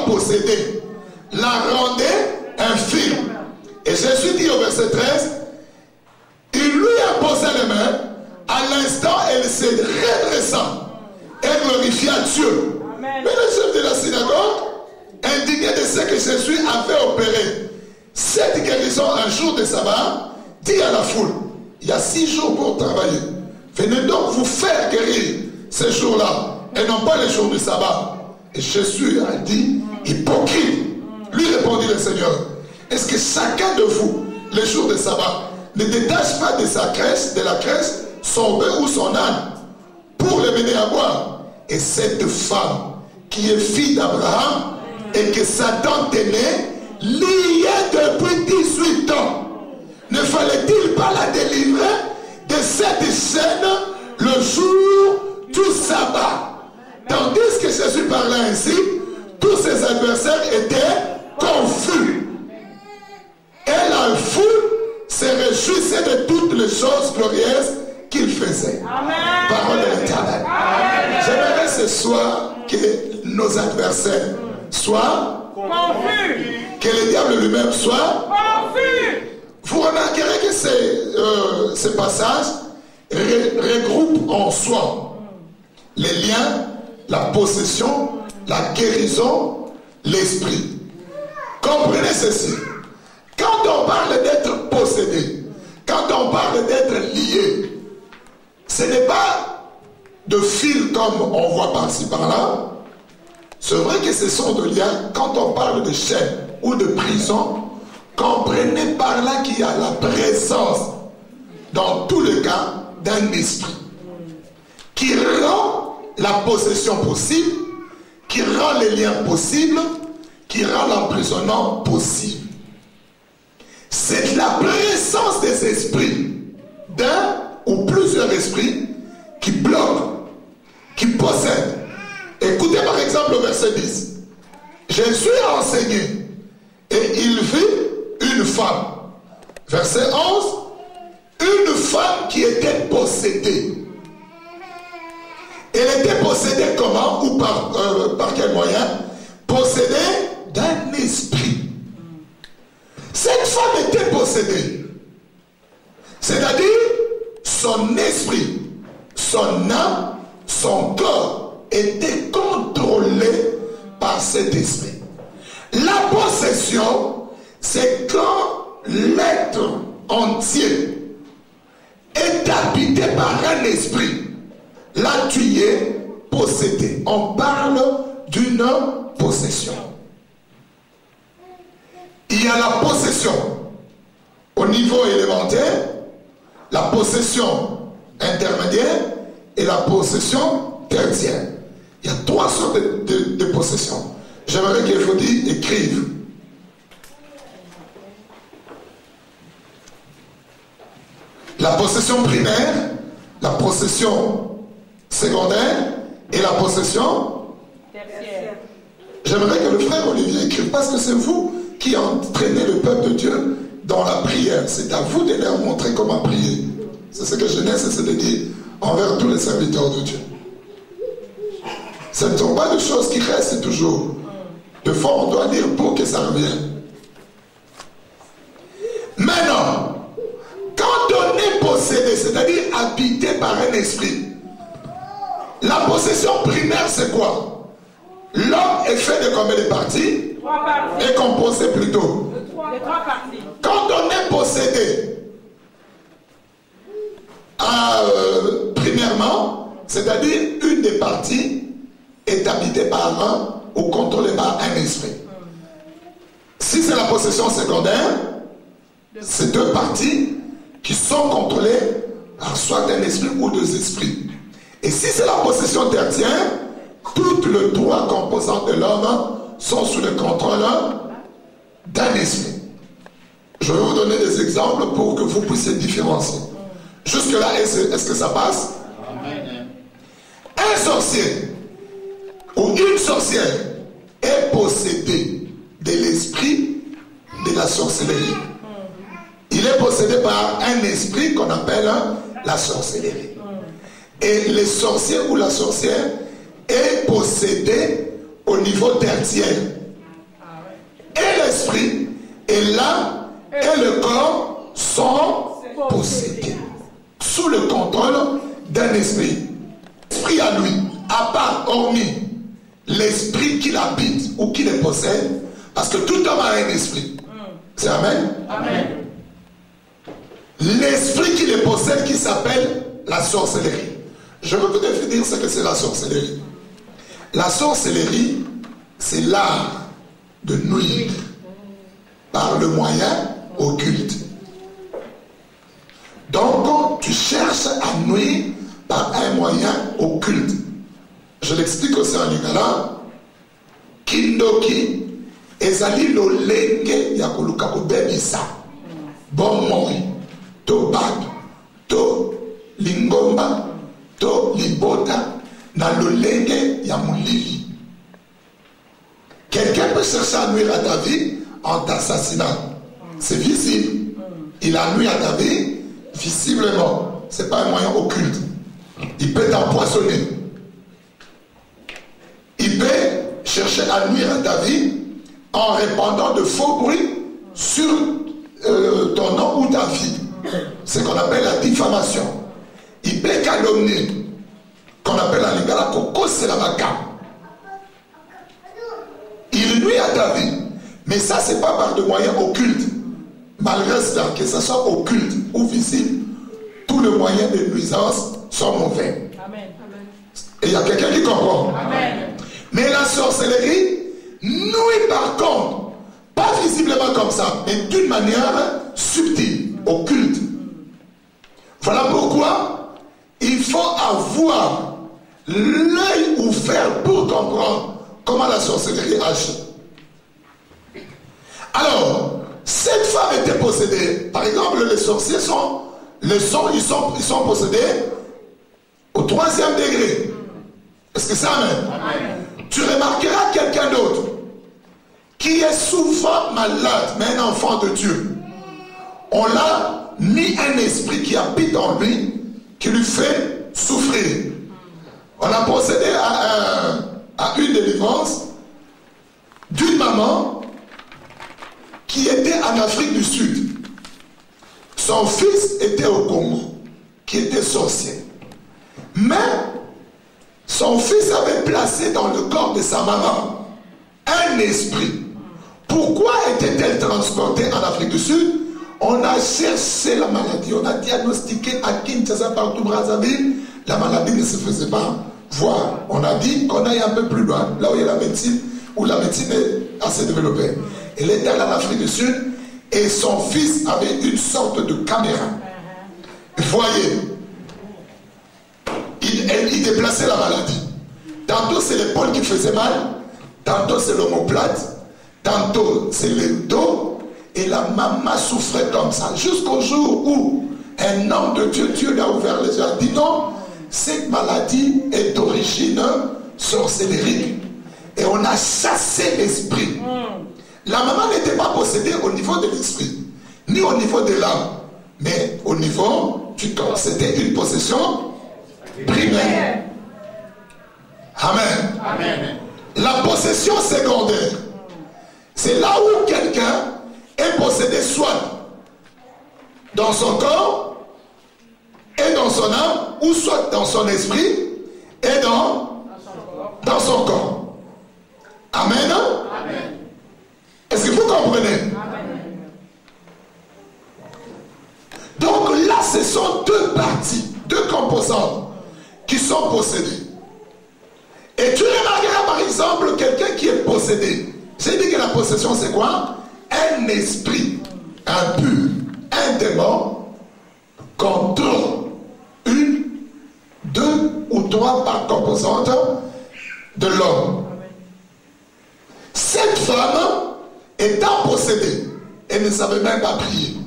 possédée, la rendait infirme. Et Jésus dit au verset 13, il lui a posé les mains, à l'instant elle s'est redressant et glorifia Dieu. Amen. Mais le chef de la synagogue, indigné de ce que Jésus avait opéré, cette guérison un jour de sabbat, dit à la foule, il y a 6 jours pour travailler. Venez donc vous faire guérir ces jours-là et non pas les jours du sabbat. Et Jésus a dit, hypocrite. Lui répondit le Seigneur, est-ce que chacun de vous, les jours de sabbat, ne détache pas de sa crèche, de la crèche, son bœuf ou son âne, pour le mener à boire? Et cette femme, qui est fille d'Abraham, et que Satan tenait, liée depuis 18 ans, ne fallait-il pas la délivrer de cette chaîne le jour du sabbat? Tandis que Jésus parlait ainsi, tous ses adversaires étaient confus. Et la foule se réjouissait de toutes les choses glorieuses qu'il faisait. Amen. Parole de l'Éternel. J'aimerais ce soir que nos adversaires soient confus. Que le diable lui-même soit confus. Vous remarquerez que ce passage regroupe en soi les liens, la possession, la guérison, l'esprit. Comprenez ceci. Quand on parle d'être possédé, quand on parle d'être lié, ce n'est pas de fil comme on voit par-ci par-là. C'est vrai que ce sont des liens. Quand on parle de chaîne ou de prison, comprenez par là qu'il y a la présence, dans tous les cas, d'un esprit qui rend la possession possible, qui rend les liens possibles, qui rend l'emprisonnement possible. C'est la présence des esprits, d'un ou plusieurs esprits, qui bloquent, qui possèdent. Écoutez par exemple le verset 10. Jésus a enseigné et il vit une femme. Verset 11. Une femme qui était possédée. Elle était possédée comment ou par quel moyen? Possédée d'un esprit. Cette femme était possédée. C'est-à-dire son esprit, son âme, son corps était contrôlé par cet esprit. La possession, c'est quand l'être entier est habité par un esprit. Là, tu es possédé. On parle d'une possession. Il y a la possession au niveau élémentaire, la possession intermédiaire et la possession tertiaire. Il y a 3 sortes de possessions. J'aimerais que vous écrivent. La possession primaire, la possession secondaire et la possession tertiaire. J'aimerais que le frère Olivier écrive, parce que c'est vous qui entraînez le peuple de Dieu dans la prière. C'est à vous de leur montrer comment prier. C'est ce que Genèse essaie de dire envers tous les serviteurs de Dieu. Ce ne sont pas des choses qui restent toujours. De fois, on doit dire pour que ça revienne. Maintenant, quand on est possédé, c'est-à-dire habité par un esprit, la possession primaire, c'est quoi? L'homme est fait de combien de parties? 3 parties. Est composé plutôt De 3 parties. Quand on est possédé, premièrement, c'est-à-dire une des parties est habitée par un ou contrôlée par un esprit. Si c'est la possession secondaire, c'est 2 parties qui sont contrôlées par soit un esprit ou 2 esprits. Et si c'est la possession tertiaire, toutes les 3 composantes de l'homme sont sous le contrôle d'un esprit. Je vais vous donner des exemples pour que vous puissiez différencier. Jusque-là, est-ce que ça passe? Amen. Un sorcier ou une sorcière est possédé de l'esprit de la sorcellerie. Il est possédé par un esprit qu'on appelle la sorcellerie. Et le sorcier ou la sorcière est possédé au niveau tertiaire. Et l'âme et le corps sont possédés sous le contrôle d'un esprit. Esprit à lui, à part, hormis l'esprit qui l'habite ou qui le possède, parce que tout homme a un esprit. C'est Amen? Amen. L'esprit qui le possède qui s'appelle la sorcellerie. Je veux vous définir ce que c'est la sorcellerie. La sorcellerie, c'est l'art de nuire par le moyen occulte. Donc, tu cherches à nuire par un moyen occulte. Je l'explique aussi en lingala. Kindoki, ezali lolenge ya koluka kobebisa. Bon moi, to bado, to lingomba, to libota, na lolenge ya mulili. Quelqu'un peut chercher à nuire à ta vie en t'assassinant. C'est visible. Il a nuit à ta vie visiblement. Ce n'est pas un moyen occulte. Il peut t'empoisonner. Il peut chercher à nuire à ta vie en répandant de faux bruits sur ton nom ou ta vie. C'est ce qu'on appelle la diffamation. Il peut calomnier, qu'on appelle en lingala koko c'est la maca. Il nuit à ta vie. Mais ça, c'est pas par de moyens occultes. Malgré cela, que ce soit occulte ou visible, tous les moyens de nuisance sont mauvais. Amen. Et il y a quelqu'un qui comprend. Amen. Mais la sorcellerie nuit par contre, pas visiblement comme ça, mais d'une manière subtile, occulte. Voilà pourquoi il faut avoir l'œil ouvert pour comprendre comment la sorcellerie agit. Alors, cette femme était possédée. Par exemple, les sorciers ils sont possédés au 3e degré. Est-ce que c'est Amen? Amen. Tu remarqueras quelqu'un d'autre qui est souvent malade, mais un enfant de Dieu. On l'a mis un esprit qui habite en lui, qui lui fait souffrir. On a procédé à une délivrance d'une maman qui était en Afrique du Sud. Son fils était au Congo, qui était sorcier. Mais son fils avait placé dans le corps de sa maman un esprit. Pourquoi était-elle transportée en Afrique du Sud? On a cherché la maladie, on a diagnostiqué à Kinshasa, partout Brazzaville, la maladie ne se faisait pas voir. On a dit qu'on aille un peu plus loin, là où il y a la médecine, où la médecine est assez développée. Elle était allée en Afrique du Sud et son fils avait une sorte de caméra. Vous voyez, il déplaçait la maladie. Tantôt c'est l'épaule qui faisait mal, tantôt c'est l'omoplate, tantôt c'est le dos. Et la maman souffrait comme ça. Jusqu'au jour où un homme de Dieu, Dieu lui a ouvert les yeux, a dit non, cette maladie est d'origine sorcellerique. Et on a chassé l'esprit. La maman n'était pas possédée au niveau de l'esprit, ni au niveau de l'âme, mais au niveau du corps. C'était une possession primaire. Amen. Amen. La possession secondaire, c'est là où quelqu'un est possédé soit dans son corps et dans son âme, ou soit dans son esprit et dans son corps. Amen. Amen. Est-ce que vous comprenez? Amen. Donc là, ce sont deux parties, deux composantes qui sont possédées. Et tu remarqueras par exemple quelqu'un qui est possédé. J'ai dit que la possession c'est quoi? Un esprit impur, un démon contrôle une, deux ou trois par composante de l'homme. Cette femme étant possédée, elle ne savait même pas prier.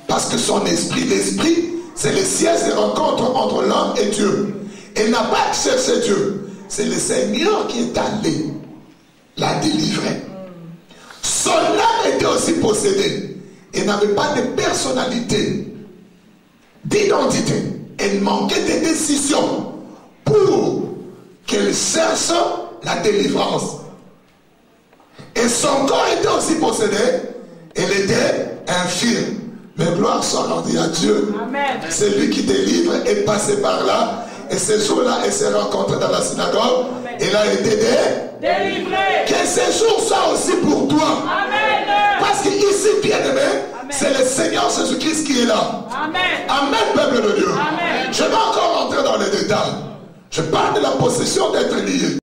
Parce que son esprit, l'esprit, c'est le siège de rencontre entre l'homme et Dieu. Elle n'a pas cherché Dieu. C'est le Seigneur qui est allé la délivrer. Son âme était aussi possédée. Elle n'avait pas de personnalité, d'identité. Elle manquait de décision pour qu'elle cherche la délivrance. Et son corps était aussi possédé. Elle était infirme. Mais gloire soit rendue à Dieu. C'est lui qui délivre est passé par là. Et ce jour-là, elle s'est rencontrée dans la synagogue. Elle a été délivrée. Que ce jour soit aussi pour toi. Amen. Parce qu'ici, bien-aimé, c'est le Seigneur Jésus-Christ qui est là. Amen, peuple de Dieu. Je vais encore rentrer dans les détails. Je parle de la possession d'être lié.